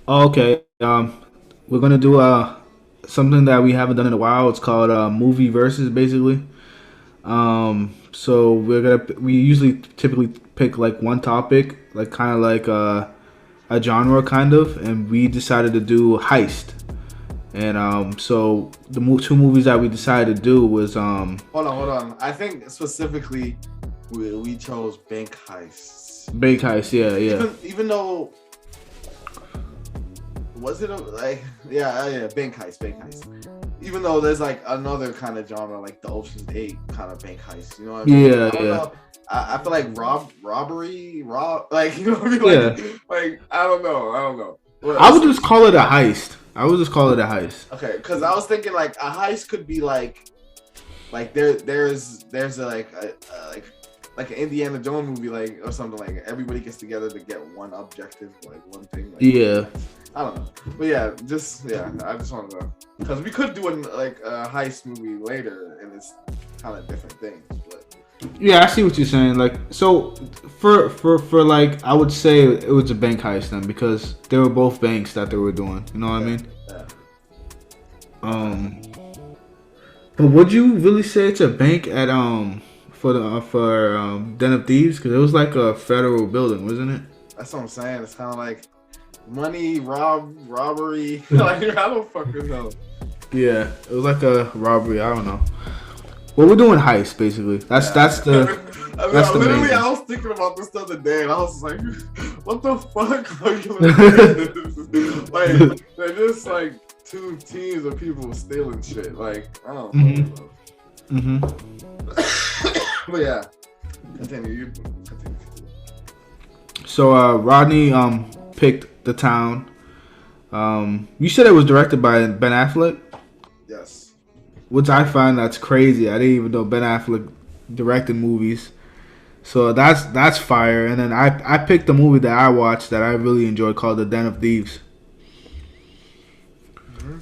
Oh, okay. We're gonna do something that we haven't done in a while. It's called movie versus, basically. So we usually typically pick like one topic, like kind of like a genre, kind of, and we decided to do heist. And so the two movies that we decided to do was Hold on. I think specifically we chose bank heists. Big Heist. Yeah, yeah, Even though was it like yeah bank heist. Even though there's like another kind of genre like the Ocean's 8 kind of bank heist, you know what I mean? yeah, I don't yeah, know. I feel like robbery, like you know what I mean? yeah. Like I don't know. I would So, just call it a heist. I would just call it a heist. okay, because I was thinking like a heist could be like there's like an Indiana Jones movie like or something like everybody gets together to get one objective like one thing like Yeah. I don't know, but yeah, I just wanted to because we could do like a heist movie later and it's kind of different things, but Yeah, I see what you're saying. Like, so for like, I would say it was a bank heist then because they were both banks that they were doing. You know what I yeah, mean? yeah. Um, but would you really say it's a bank at for Den of Thieves? Because it was like a federal building, wasn't it? That's what I'm saying. It's kind of like money, robbery. Like I don't fucking know. Yeah, it was like a robbery. I don't know. Well, we're doing heist basically. That's Yeah. that's the I mean, that's the main literally, thing. I was thinking about this the other day, and I was like, "What the fuck are you doing?" Like, they're just like two teams of people stealing shit. Like, I don't Mhm. know. Mhm. But yeah, continue. You continue. So Rodney picked the town. You said it was directed by Ben Affleck. Yes. Which I find that's crazy. I didn't even know Ben Affleck directed movies. So that's fire. And then I picked a movie that I watched that I really enjoyed called The Den of Thieves. Mm-hmm.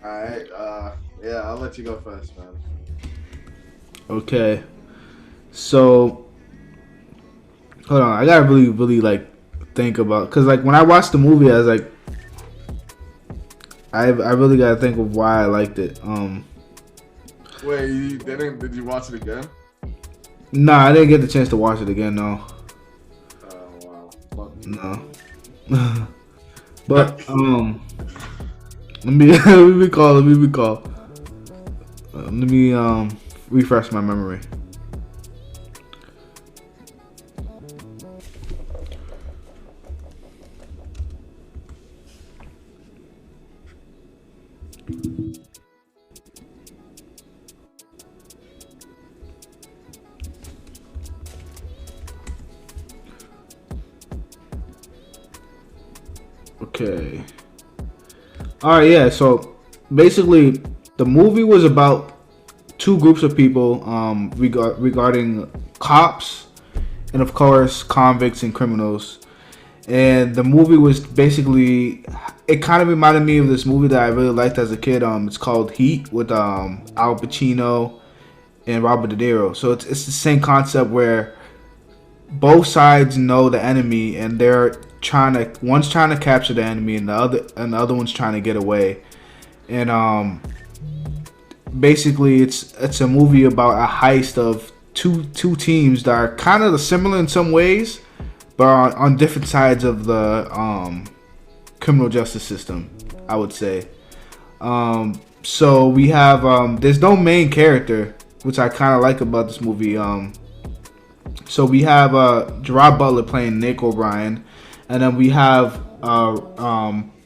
All right. Yeah, I'll let you go first, man. Okay. So hold on, I gotta really like think about because like when I watched the movie, I was like, I really gotta think of why I liked it. Wait, you didn't? Did you watch it again? Nah, I didn't get the chance to watch it again. No, Oh wow, fuck you. no. But let me let me recall. Let me recall. Let me refresh my memory. Okay. All right. Yeah. So basically, the movie was about two groups of people regarding cops and of course convicts and criminals. And the movie was basically it kind of reminded me of this movie that I really liked as a kid. It's called Heat with Al Pacino and Robert De Niro. So it's the same concept where both sides know the enemy and they're trying to one's trying to capture the enemy and the other one's trying to get away. And basically it's a movie about a heist of two teams that are kind of similar in some ways, but on different sides of the criminal justice system, I would say. So we have there's no main character, which I kind of like about this movie. So we have Gerard Butler playing Nick O'Brien, and then we have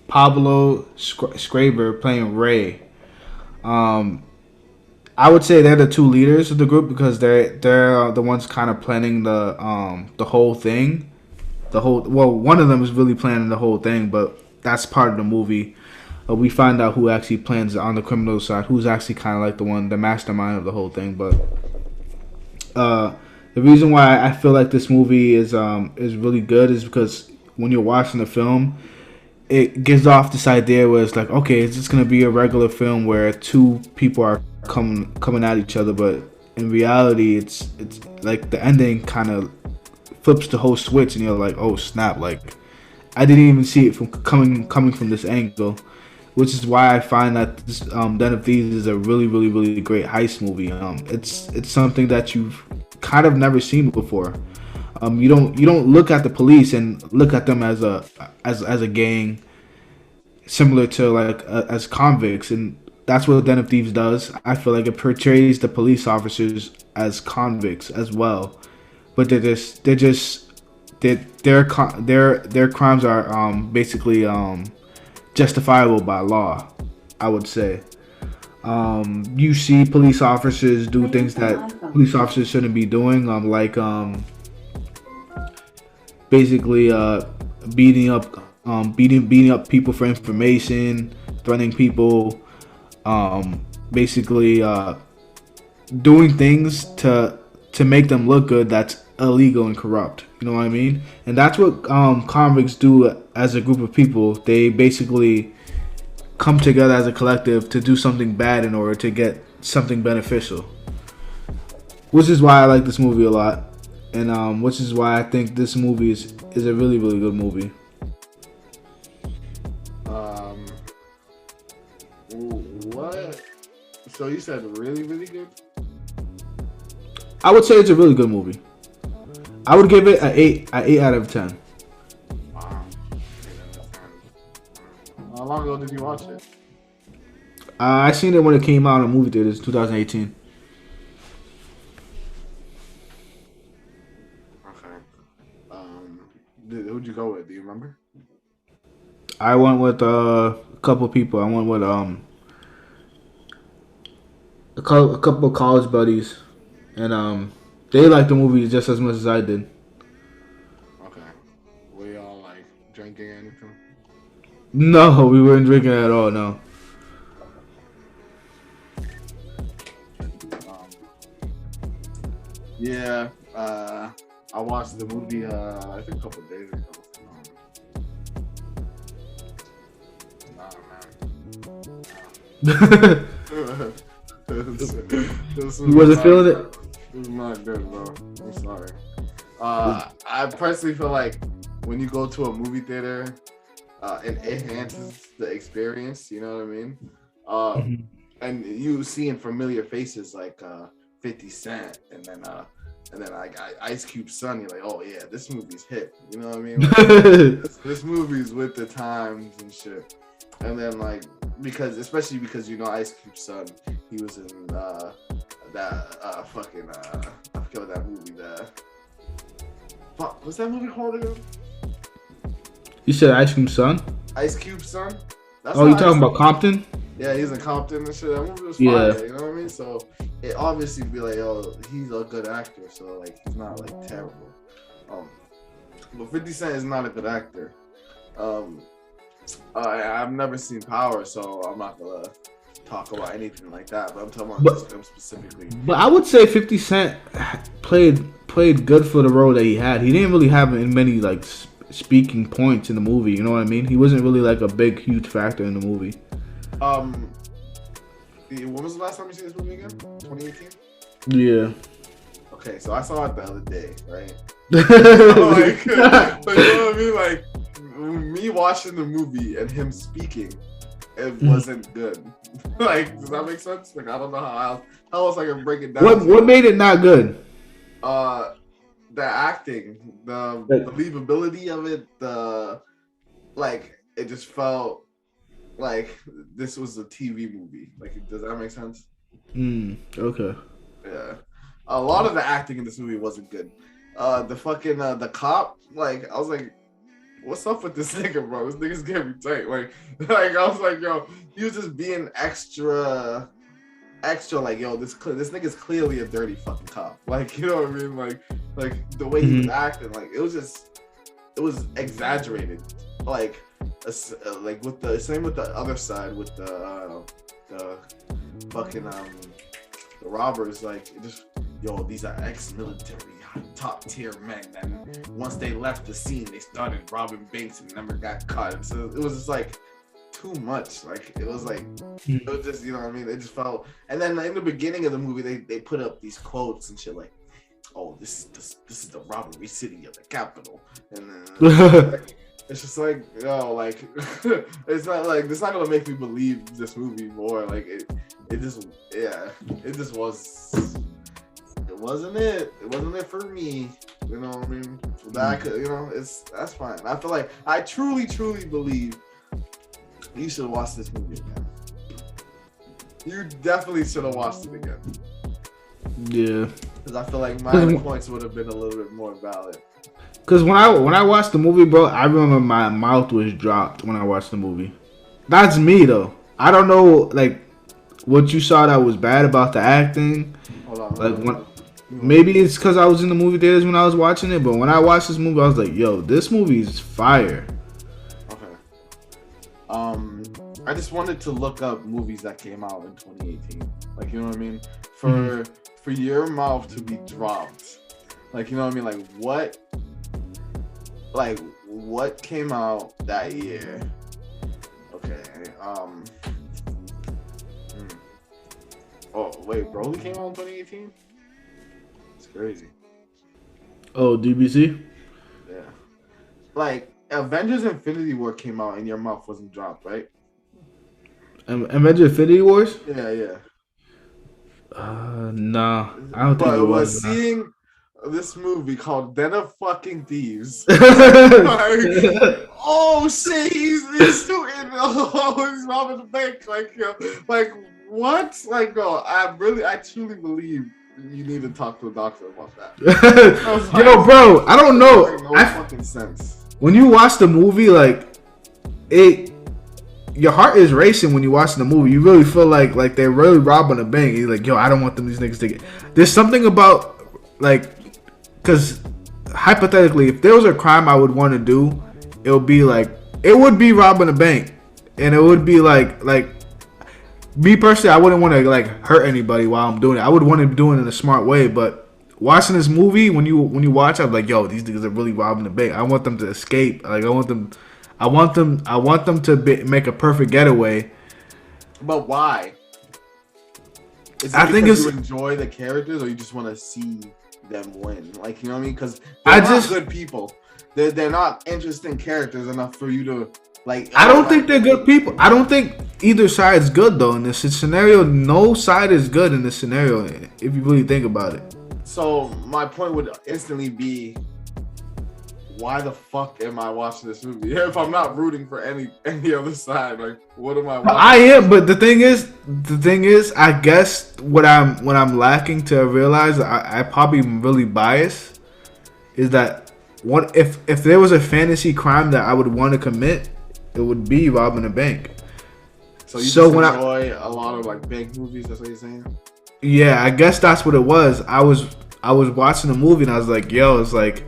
Pablo Schreiber playing Ray. Um, I would say they're the two leaders of the group because they're the ones kind of planning the whole thing. One of them is really planning the whole thing, but that's part of the movie. We find out who actually plans on the criminal side, who's actually kind of like the mastermind of the whole thing. But the reason why I feel like this movie is really good is because when you're watching the film, it gives off this idea where it's like, okay, it's just gonna be a regular film where two people are coming at each other, but in reality, it's like the ending kind of flips the whole switch, and you're like, oh snap, like I didn't even see it from coming from this angle, which is why I find that this Den of Thieves is a really great heist movie. It's something that you've kind of never seen before. You don't look at the police and look at them as a gang, similar to like as convicts, and that's what Den of Thieves does. I feel like it portrays the police officers as convicts as well, but their crimes are basically justifiable by law, I would say. You see police officers do things that police officers shouldn't be doing, like basically beating up people for information, threatening people, basically doing things to make them look good that's illegal and corrupt. You know what I mean? And that's what convicts do as a group of people. They basically come together as a collective to do something bad in order to get something beneficial. Which is why I like this movie a lot. And which is why I think this movie is a really good movie. What? So you said really good? I would say it's a really good movie. I would give it an 8 out of 10. Wow. How long ago did you watch it? I seen it when it came out in movie theaters, 2018. Who'd you go with? Do you remember? I went with a couple people. I went with a couple of college buddies, and they liked the movie just as much as I did. Okay. Were y'all like drinking or anything? No, we weren't drinking at all. No. Yeah. I watched the movie. I think a couple of days ago. You wasn't feeling it? It was not good, bro. I'm sorry. I personally feel like when you go to a movie theater, it enhances the experience. You know what I mean? And you seeing familiar faces like 50 Cent, and then like Ice Cube's son. You're like, oh yeah, this movie's hit. You know what I mean? Like, this movie's with the times and shit. And then like especially because you know Ice Cube's son, he was in that fucking I forget what that movie what's that movie called again? You said Ice Cream Son? Ice Cube's son? That's you talking about Compton? Yeah, he's in Compton and shit. That movie was fire, you know what I mean? So it obviously be like, oh, he's a good actor, so like he's not like terrible. But 50 Cent is not a good actor. I've never seen Power, so I'm not gonna talk about anything like that. But I'm talking about this film specifically. But I would say 50 Cent played good for the role that he had. He didn't really have many like speaking points in the movie. You know what I mean? He wasn't really like a huge factor in the movie. When was the last time you seen this movie again? 2018? Yeah. Okay, so I saw it the other day, right? Like, you know what I mean? Like, me watching the movie and him speaking, it wasn't good. Like, does that make sense? Like, I don't know how else I can break it down. What made it not good? The acting, the believability of it, it just felt like this was a TV movie. Like, does that make sense? Okay. Yeah. A lot of the acting in this movie wasn't good. The cop, like, I was like, what's up with this nigga, bro? This nigga's getting me tight. Like I was like, yo, he was just being extra, like, yo, this nigga's clearly a dirty fucking cop. Like, you know what I mean? Like the way he was acting, like, it was exaggerated. Like with the same with the other side with the fucking the robbers, like, it just, yo, these are ex-military top tier men, and once they left the scene they started robbing banks and never got caught. And so it was just like too much. Like, it was like, it was just, you know what I mean, it just felt. And then in the beginning of the movie they put up these quotes and shit like, oh, this is the robbery city of the capital, and then It's just like, like it's not gonna make me believe this movie more. Like it just, yeah, it just was. It wasn't it. It wasn't it for me. You know what I mean? That could, that's fine. I feel like I truly believe you should watch this movie again. You definitely should have watched it again. Yeah. Because I feel like my points would have been a little bit more valid. Because when I watched the movie, bro, I remember my mouth was dropped when I watched the movie. That's me, though. I don't know, like, what you saw that was bad about the acting. Hold on. Maybe it's because I was in the movie theaters when I was watching it, but when I watched this movie, I was like, yo, this movie is fire. Okay. I just wanted to look up movies that came out in 2018. Like, you know what I mean? For your mouth to be dropped. Like, you know what I mean? What came out that year? Okay. Oh, wait, Broly came out in 2018? It's crazy. Oh, DBC? Yeah. Like, Avengers Infinity War came out and your mouth wasn't dropped, right? Avengers Infinity Wars? Yeah. Nah. I don't think it was. Seeing this movie called Den of Fucking Thieves. Oh shit, he's shooting. Oh, he's robbing the bank. Like what? Like, no, I truly believe you need to talk to a doctor about that. Yo, bro, I don't know. No fucking sense. When you watch the movie, your heart is racing when you watch the movie. You really feel like they're really robbing a bank. You're like, yo, I don't want these niggas to get. There's something about because hypothetically, if there was a crime I would want to do, it would be robbing a bank, and it would be like me personally, I wouldn't want to hurt anybody while I'm doing it. I would want to do it in a smart way. But watching this movie, when you watch, I'm like, yo, these niggas are really robbing the bank. I want them to escape. Like, I want them to make a perfect getaway. But why? Is it because you enjoy the characters, or you just want to see them win? Like, you know what I mean? Because they're not good people. They're not interesting characters enough for you to like. I don't think they're good people. I don't think either side's good though in this scenario. No side is good in this scenario if you really think about it. So my point would instantly be, why the fuck am I watching this movie if I'm not rooting for any other side? Like, what am I watching? I am, but the thing is, I guess what I'm lacking to realize, I probably am really biased, is that what if there was a fantasy crime that I would want to commit, it would be robbing a bank. So you just enjoy a lot of bank movies. That's what you're saying? Yeah, I guess that's what it was. I was watching the movie and I was like, yo, it's like,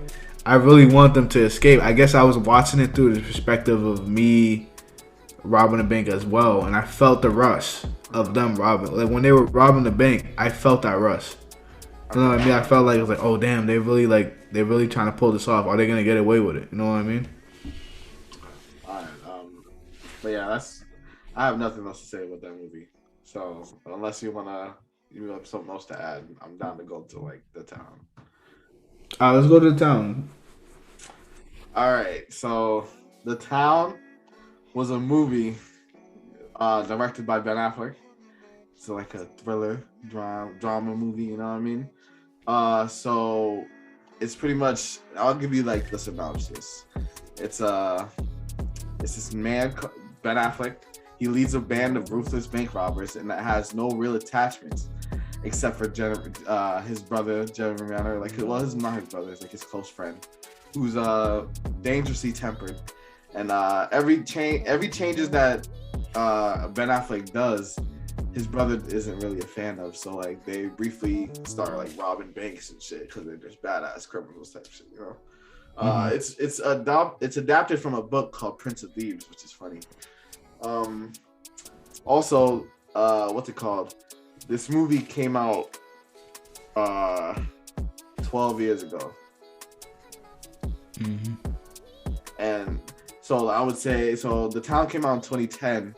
I really want them to escape. I guess I was watching it through the perspective of me robbing a bank as well, and I felt the rush of them robbing. Like, when they were robbing the bank, I felt that rush. You know what I mean? I felt like it was like, oh damn, they're really trying to pull this off. Are they gonna get away with it? You know what I mean? Alright, but yeah, I have nothing else to say about that movie. So unless you have something else to add, I'm down to go to the town. Let's go to the town. Alright, so The Town was a movie directed by Ben Affleck. It's like a thriller drama movie, you know what I mean? So it's pretty much, I'll give you the synopsis. It's this man, Ben Affleck. He leads a band of ruthless bank robbers and that has no real attachments except for his brother, Jeremy Renner. He's not his brother, it's his close friend, who's dangerously tempered. And every changes that Ben Affleck does, his brother isn't really a fan of. So they briefly start robbing banks and shit because they're just badass criminals type shit, you know. It's adapted from a book called Prince of Thieves, which is funny. Also, what's it called? This movie came out 12 years ago. Mm-hmm. And so I would say, The Town came out in 2010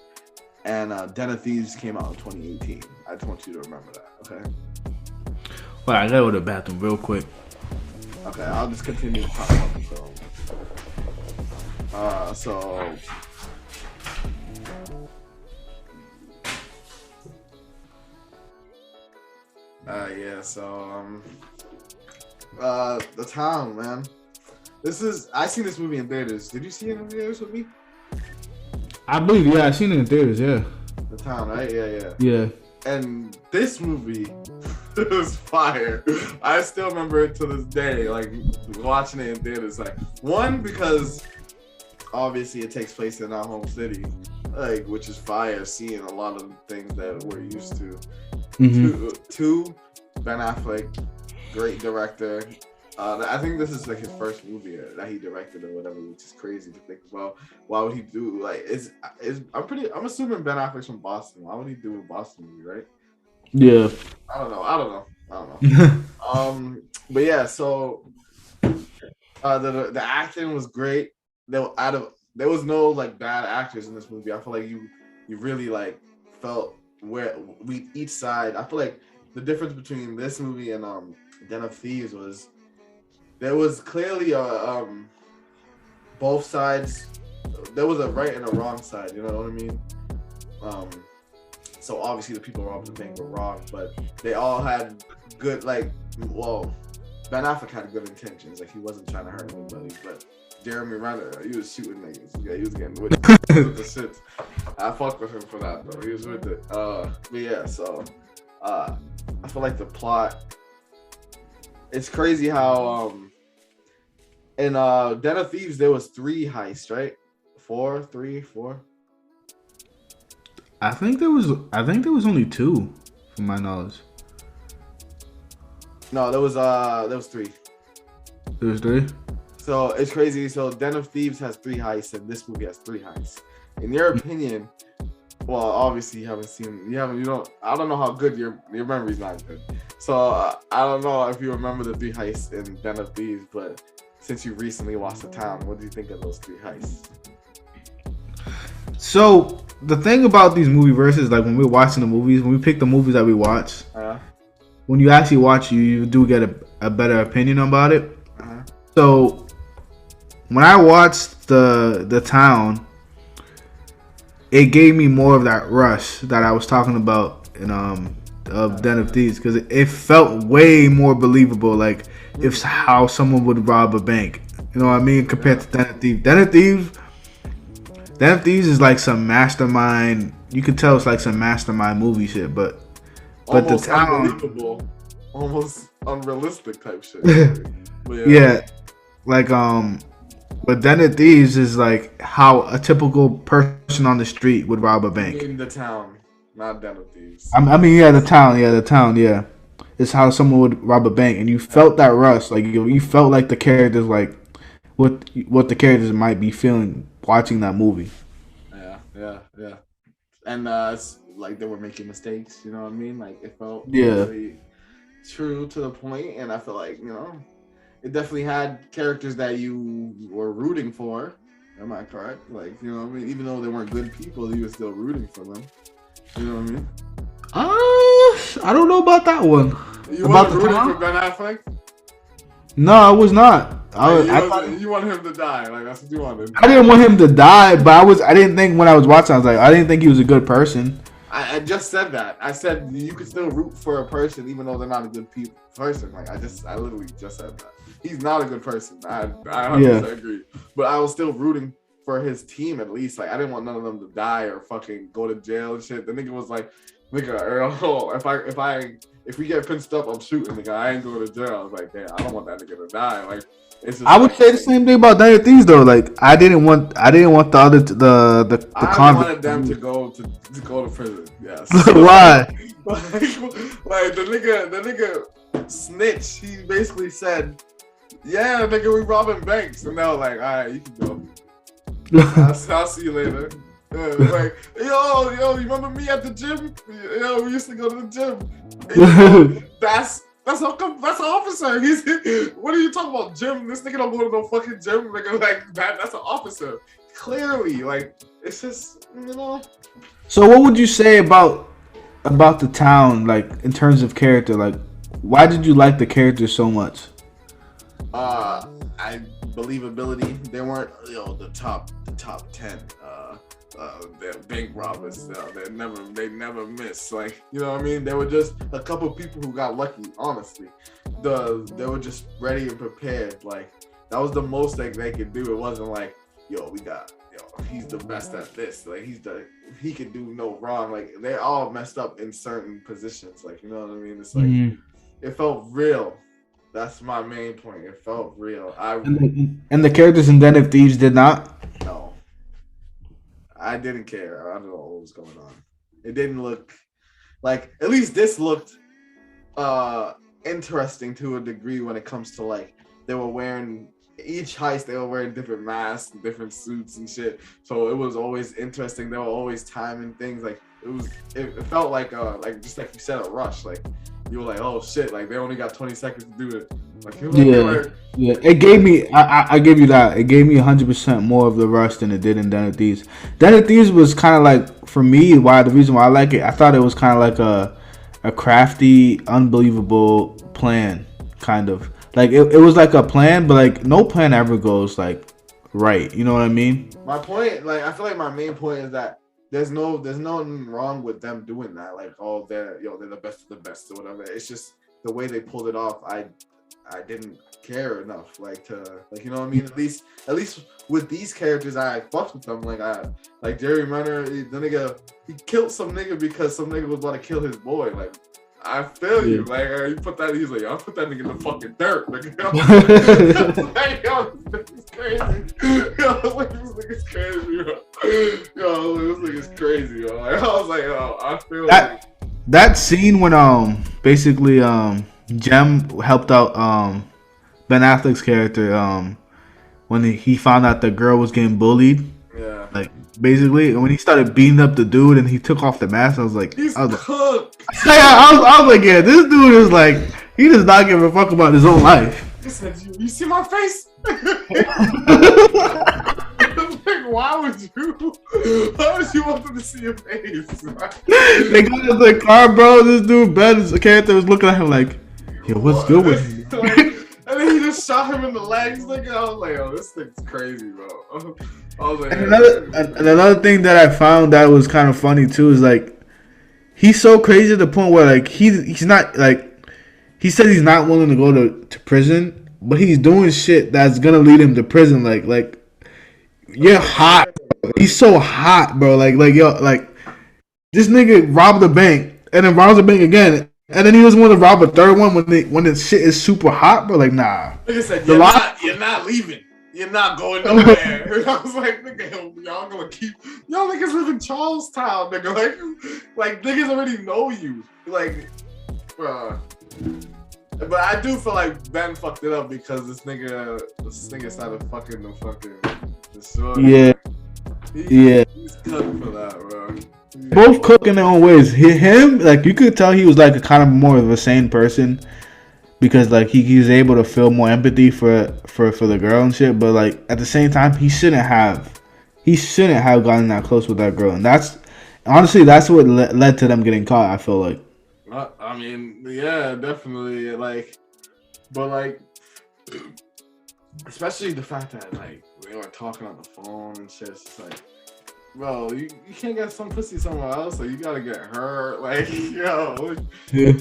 and Den of Thieves came out in 2018. I just want you to remember that, okay? Well, I gotta go to the bathroom real quick. Okay, I'll just continue to talk about the film. So yeah, so The Town, man. I seen this movie in theaters. Did you see it in theaters with me? I believe, yeah, I seen it in theaters, yeah. The Town, right? Yeah. Yeah. And this movie was fire. I still remember it to this day, like watching it in theaters. Like, one, because obviously it takes place in our home city, like, which is fire, seeing a lot of things that we're used to. Mm-hmm. Two, Ben Affleck, great director. I think this is like his first movie that he directed or whatever, which is crazy to think about. Why would he do like? I'm assuming Ben Affleck's from Boston. Why would he do a Boston movie, right? Yeah. I don't know. But yeah, so the acting was great. There was no like bad actors in this movie. I feel like you really like felt where we each side. I feel like the difference between this movie and Den of Thieves was there was clearly both sides. There was a right and a wrong side. You know what I mean? So obviously the people robbing the bank were wrong, but they all had good Ben Affleck had good intentions. Like, he wasn't trying to hurt anybody, but Jeremy Renner, he was shooting niggas. Yeah, he was getting with the shit. I fucked with him for that, bro. He was with it. But yeah, so I feel like the plot. It's crazy how in Den of Thieves there was 3 heists, right? 4. I think there was only 2, from my knowledge. No, there was 3. There was 3. So it's crazy. So Den of Thieves has 3 heists, and this movie has 3 heists. In your opinion, well, obviously you don't. I don't know how good your memory's not good. So I don't know if you remember the 3 heists in Den of Thieves, but since you recently watched The Town, what do you think of those 3 heists? So the thing about these movie verses, like when we're watching the movies, when we pick the movies that we watch, when you actually watch, you do get a better opinion about it. So when I watched the Town, it gave me more of that rush that I was talking about in of Den of Thieves, because it felt way more believable, like if how someone would rob a bank. You know what I mean? Compared to Den of Thieves. Den of Thieves is like some mastermind. You could tell it's like some mastermind movie shit, but almost The Town, unbelievable, almost unrealistic type shit. Yeah, like but Den of Thieves is like how a typical person on the street would rob a bank. In The Town, not Den of Thieves. I mean, The Town, yeah. It's how someone would rob a bank, and you felt that rush, like you felt like the characters, like what the characters might be feeling watching that movie. Yeah. And it's like they were making mistakes. You know what I mean? Like, it felt really true to the point, and I feel like, it definitely had characters that you were rooting for. Am I correct? Like, you know what I mean? Even though they weren't good people, you were still rooting for them. You know what I mean? I don't know about that one. You about rooting for Ben Affleck? No, I was not. You wanted him to die. Like, that's what you wanted. I didn't want him to die, but I didn't think when I was watching, I didn't think he was a good person. I just said that. I said you could still root for a person even though they're not a good person. Like, I literally just said that. He's not a good person. I 100% agree. But I was still rooting for his team at least. Like, I didn't want none of them to die or fucking go to jail and shit. The nigga was like, nigga, Earl, if we get pinched up, I'm shooting, nigga. I ain't going to jail. I was like, damn, I don't want that nigga to die. Like, it's just, I would say the same thing about Den of Thieves though. Like, I didn't want the other the I wanted them to go to prison. Yes. Why? like the nigga snitch. He basically said, "Yeah, nigga, we robbing banks," and they were like, "All right, you can go. I'll see you later." Like, yo, you remember me at the gym? Yo, we used to go to the gym. That's an officer. What are you talking about, gym? This nigga don't go to no fucking gym. Nigga, like that's an officer. Clearly, like, it's just, So what would you say about The Town, like, in terms of character? Like, why did you like the character so much? I believability. They weren't the top 10 they're bank robbers. They never miss. Like, you know what I mean? They were just a couple people who got lucky. Honestly, they were just ready and prepared. Like, that was the most they could do. It wasn't like, he's the best at this. Like, he could do no wrong. Like, they all messed up in certain positions. Like, you know what I mean? It's like it felt real. That's my main point. It felt real. And the characters in Den of Thieves did not. No, I didn't care. I don't know what was going on. It didn't look like, at least this looked interesting to a degree when it comes to, like, they were wearing, each heist they were wearing different masks, different suits and shit. So it was always interesting. They were always timing things. Like, it felt like just like you said, a rush. Like, you were like, oh shit, like they only got 20 seconds to do it. Like, yeah. It gave me, I give you that. It gave me 100% more of the rush than it did in Den of Thieves. Den of Thieves was kind of like, for me, the reason why I like it, I thought it was kind of like a crafty, unbelievable plan, kind of. Like, it was like a plan, but like no plan ever goes like right. You know what I mean? My point, like, I feel like my main point is that there's nothing wrong with them doing that. Like, oh, they're the best of the best or whatever. It's just the way they pulled it off. I didn't care enough, like, you know what I mean? At least with these characters, I fucked with them. Like Jerry Renner, the nigga, he killed some nigga because some nigga was about to kill his boy. Like, I feel you. Like, you put that, he's like, I'll put that nigga in the fucking dirt. Like, like, this nigga's crazy. This nigga's crazy, this nigga's crazy, Like, I was like, I feel that, like that scene when basically Jem helped out Ben Affleck's character when he found out the girl was getting bullied. Yeah. Like, basically, when he started beating up the dude and he took off the mask, I was like, he's cooked. I was like, yeah, this dude is like, he does not give a fuck about his own life. He said, you see my face? Like, why would you want them to see your face? They got in the car, bro. This dude, Ben's character, was looking at him like, yo, what's good with him? And then he just shot him in the legs. Like, I was like, oh, this thing's crazy, bro. I was like, and another thing that I found that was kind of funny too is like, he's so crazy to the point where like he's not, like, he said he's not willing to go to prison, but he's doing shit that's gonna lead him to prison. Like you're hot. Bro. He's so hot, bro. Like this nigga robbed the bank and then robs the bank again. And then he doesn't want to rob a third one when the shit is super hot, bro. Like, nah. Nigga said, you're not leaving. You're not going nowhere. I was like, nigga, y'all gonna keep, y'all niggas live in Charlestown, nigga. Like niggas already know you. Like, bruh. But I do feel like Ben fucked it up because this nigga started fucking the short. Yeah. He's cooked for that, bro. Both cook in their own ways. Him, like, you could tell he was like a kind of more of a sane person because like he was able to feel more empathy for the girl and shit. But like at the same time, he shouldn't have gotten that close with that girl. And that's honestly what led to them getting caught. I feel like. I mean, yeah, definitely. Like, but like, especially the fact that like they were talking on the phone and shit. It's just like, bro, you can't get some pussy somewhere else, so you gotta get her. Like, yo. Yeah.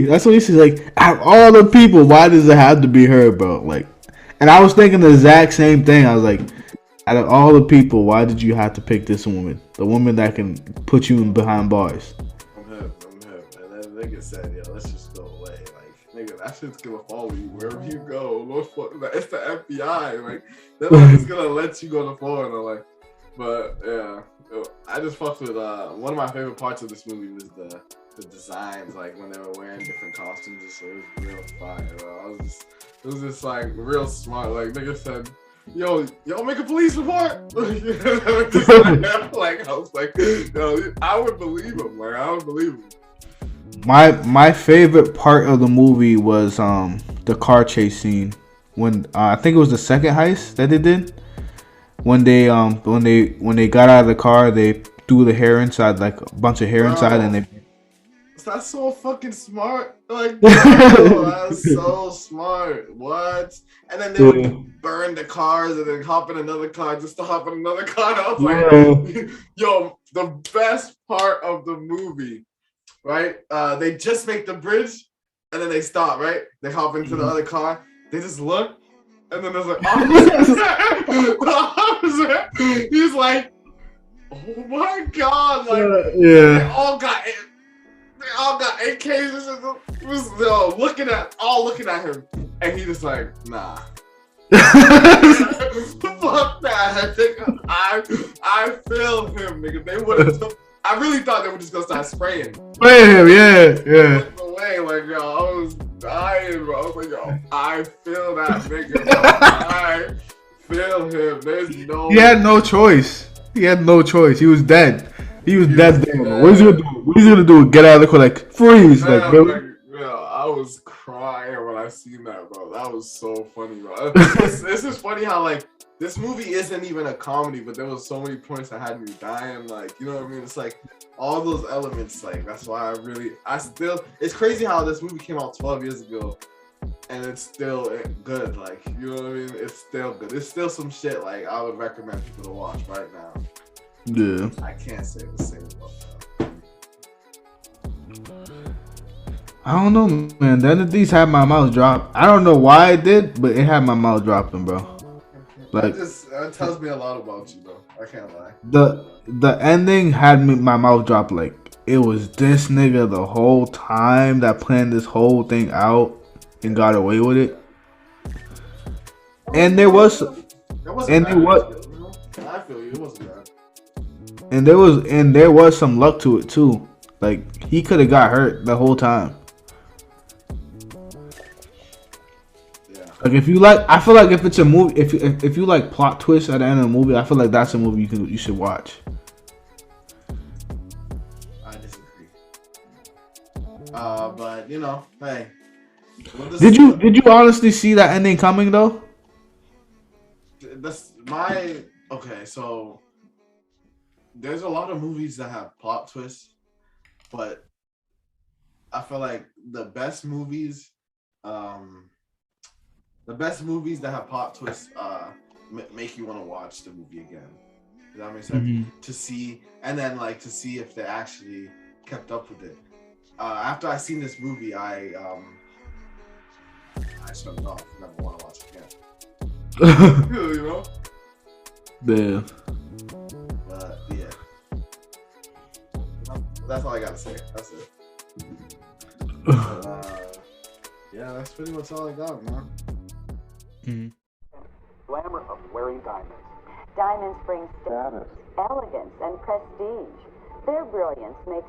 That's what he says. Like, out of all the people, why does it have to be her, bro? Like, and I was thinking the exact same thing. I was like, out of all the people, why did you have to pick this woman? The woman that can put you in behind bars. I'm hip. And then nigga said, yo, let's just go away. Like, nigga, that shit's gonna follow you wherever you go. It's the FBI. Like, they're not just gonna let you go to Florida. Like, but yeah, I just fucked with one of my favorite parts of this movie was the designs, like when they were wearing different costumes and shit. It was real fire, bro. It was just like real smart. Like nigga said, yo, make a police report. Like I was like, yo, I would believe him. Like I would believe him. My favorite part of the movie was the car chase scene when I think it was the second heist that they did. When they got out of the car, they threw the hair inside, like a bunch of hair inside, and they. That's so fucking smart. Like, yo, that's so smart. What? And then they Yeah. would burn the cars and then hop in another car just to hop in another car. And I was Yeah. like, yo, the best part of the movie, right? They just make the bridge and then they stop, right? They hop into the other car. They just look. And then there's like, officer. The officer, he's like, oh my God. Like, they Yeah. all got AKs and was looking at him, and he just like, nah. Fuck that, nigga. I failed him, nigga. They would have. I really thought they were just gonna start spraying. Play him, yeah. Away, like yo, I was dying, bro. I was like, yo, I feel that nigga, bro. I feel him. There's no. He had no choice. He had no choice. He was dead. He was dead. What is he gonna do? What is he gonna do? Get out of the car like freeze? Man, Like really? I was crying when I seen that, bro. That was so funny, bro. This is funny how like this movie isn't even a comedy, but there was so many points that had me dying. Like, you know what I mean? It's like all those elements. Like that's why it's crazy how this movie came out 12 years ago, and it's still good. Like, you know what I mean? It's still good. It's still some shit like I would recommend people to watch right now. Yeah. I can't say the same about that. I don't know, man. The end of these had my mouth dropped. I don't know why it did, but it had my mouth dropping, bro. Like That tells me a lot about you, though. I can't lie. the ending had my mouth dropped. Like it was this nigga the whole time that planned this whole thing out and got away with it. And there was, and there was, I feel you. It wasn't bad. and there was some luck to it too. Like he could have got hurt the whole time. Like if you like, I feel like if it's a movie, if you like plot twists at the end of the movie, I feel like that's a movie you should watch. I disagree. But you know, hey. Did you honestly see that ending coming though? Okay. So there's a lot of movies that have plot twists, but I feel like the best movies that have plot twists make you want to watch the movie again. Does that make sense? Mm-hmm. To see if they actually kept up with it. After I seen this movie, I shut it off. Never want to watch it again. You know? Yeah. But yeah, that's all I gotta say. That's it. But, yeah, that's pretty much all I got, man. Mm-hmm. Glamour of wearing diamonds. Diamonds bring status, elegance, and prestige. Their brilliance makes